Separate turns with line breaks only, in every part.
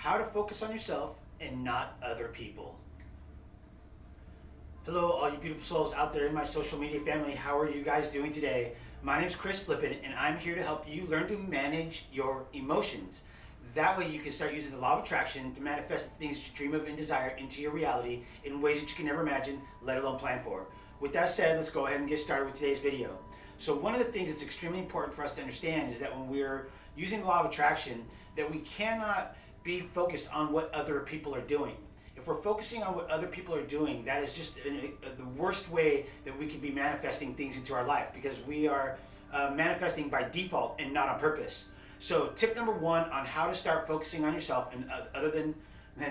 how to focus on yourself and not other people. Hello, all you beautiful souls out there in my social media family. How are you guys doing today? My name is Chris Flippin, and I'm here to help you learn to manage your emotions. That way you can start using the law of attraction to manifest the things that you dream of and desire into your reality in ways that you can never imagine, let alone plan for. With that said, let's go ahead and get started with today's video. So one of the things that's extremely important for us to understand is that when we're using the law of attraction, that we cannot be focused on what other people are doing. If we're focusing on what other people are doing, that is just the worst way that we can be manifesting things into our life, because we are manifesting by default and not on purpose. So tip number one on how to start focusing on yourself and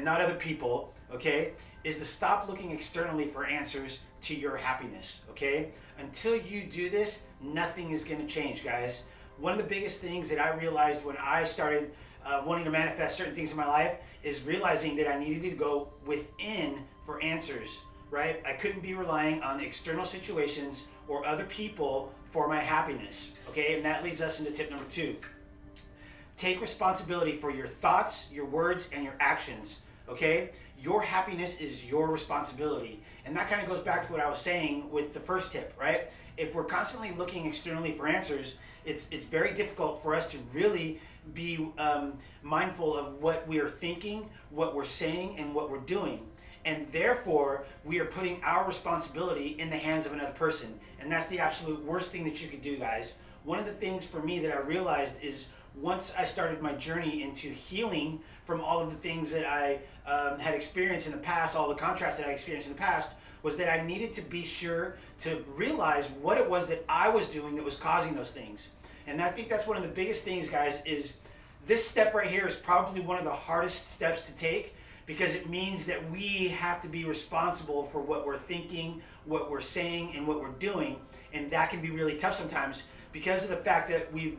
not other people, okay, is to stop looking externally for answers to your happiness, okay? Until you do this, nothing is going to change, guys. One of the biggest things that I realized when I started wanting to manifest certain things in my life is realizing that I needed to go within for answers, right? I couldn't be relying on external situations or other people for my happiness, okay? And that leads us into tip number two. Take responsibility for your thoughts, your words, and your actions, okay? Your happiness is your responsibility. And that kind of goes back to what I was saying with the first tip, right? If we're constantly looking externally for answers, it's very difficult for us to really be mindful of what we are thinking, what we're saying, and what we're doing. And therefore, we are putting our responsibility in the hands of another person. And that's the absolute worst thing that you could do, guys. One of the things for me that I realized is once I started my journey into healing from all of the things that I had experienced in the past, all the contrasts that I experienced in the past, was that I needed to be sure to realize what it was that I was doing that was causing those things. And I think that's one of the biggest things, guys, is this step right here is probably one of the hardest steps to take, because it means that we have to be responsible for what we're thinking, what we're saying, and what we're doing. And that can be really tough sometimes because of the fact that we've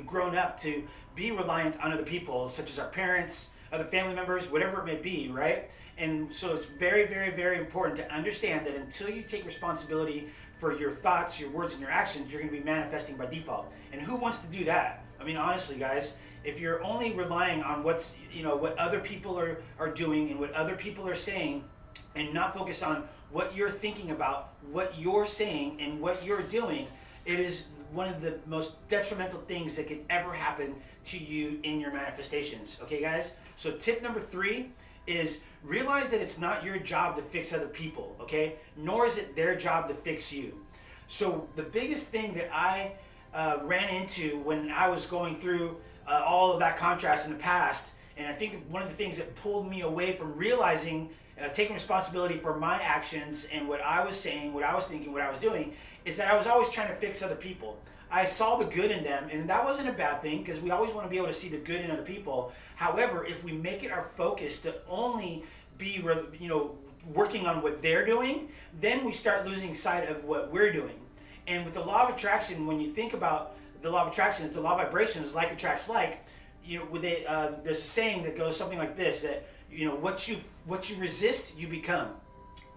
grown up to be reliant on other people, such as our parents, other family members, whatever it may be, right? And so it's very, very, very important to understand that until you take responsibility for your thoughts, your words, and your actions, you're going to be manifesting by default. And who wants to do that? I mean, honestly, guys, if you're only relying on what other people are doing and what other people are saying, and not focus on what you're thinking about, what you're saying, and what you're doing, it is one of the most detrimental things that could ever happen to you in your manifestations. Okay, guys? So tip number three is realize that it's not your job to fix other people, okay? Nor is it their job to fix you. So the biggest thing that I ran into when I was going through all of that contrast in the past, and I think one of the things that pulled me away from realizing, taking responsibility for my actions and what I was saying, what I was thinking, what I was doing, is that I was always trying to fix other people. I saw the good in them, and that wasn't a bad thing, because we always want to be able to see the good in other people. However, if we make it our focus to only be, working on what they're doing, then we start losing sight of what we're doing. And with the law of attraction, when you think about the law of attraction, it's the law of vibrations, like attracts like. There's a saying that goes something like this: that what you resist, you become.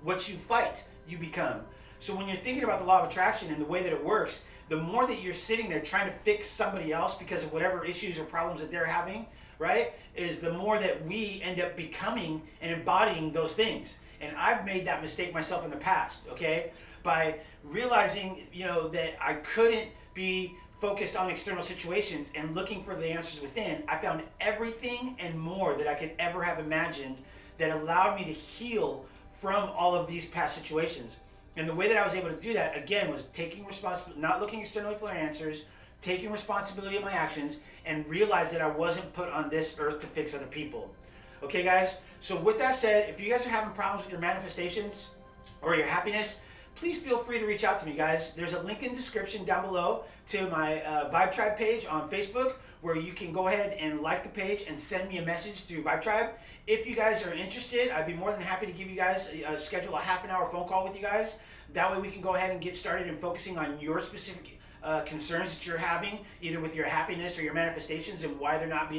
What you fight, you become. So when you're thinking about the law of attraction and the way that it works, the more that you're sitting there trying to fix somebody else because of whatever issues or problems that they're having, right, is the more that we end up becoming and embodying those things. And I've made that mistake myself in the past, okay? By realizing, that I couldn't be focused on external situations and looking for the answers within, I found everything and more that I could ever have imagined that allowed me to heal from all of these past situations. And the way that I was able to do that, again, was taking responsibility, not looking externally for answers, taking responsibility of my actions, and realize that I wasn't put on this earth to fix other people. Okay, guys? So with that said, if you guys are having problems with your manifestations or your happiness, please feel free to reach out to me, guys. There's a link in the description down below to my Vibe Tribe page on Facebook, where you can go ahead and like the page and send me a message through Vibe Tribe. If you guys are interested, I'd be more than happy to give you guys, schedule a half-an-hour phone call with you guys. That way we can go ahead and get started in focusing on your specific concerns that you're having, either with your happiness or your manifestations, and why they're not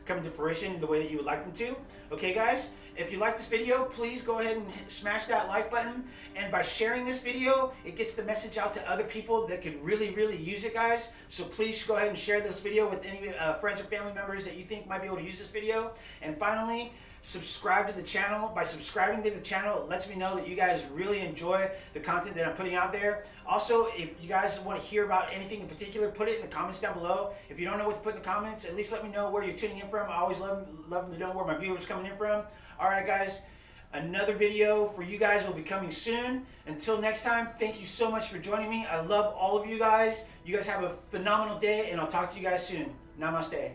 coming to fruition the way that you would like them to. Okay, guys? If you like this video, please go ahead and smash that like button. And by sharing this video, it gets the message out to other people that could really use it, guys. So please go ahead and share this video with any friends or family members that you think might be able to use this video. And finally, subscribe to the channel. By subscribing to the channel, it lets me know that you guys really enjoy the content that I'm putting out there. Also, if you guys want to hear about anything in particular, put it in the comments down below. If you don't know what to put in the comments, at least let me know where you're tuning in from. I always love to know where my viewers are coming in from. Alright guys, another video for you guys will be coming soon. Until next time, thank you so much for joining me. I love all of you guys. You guys have a phenomenal day, and I'll talk to you guys soon. Namaste.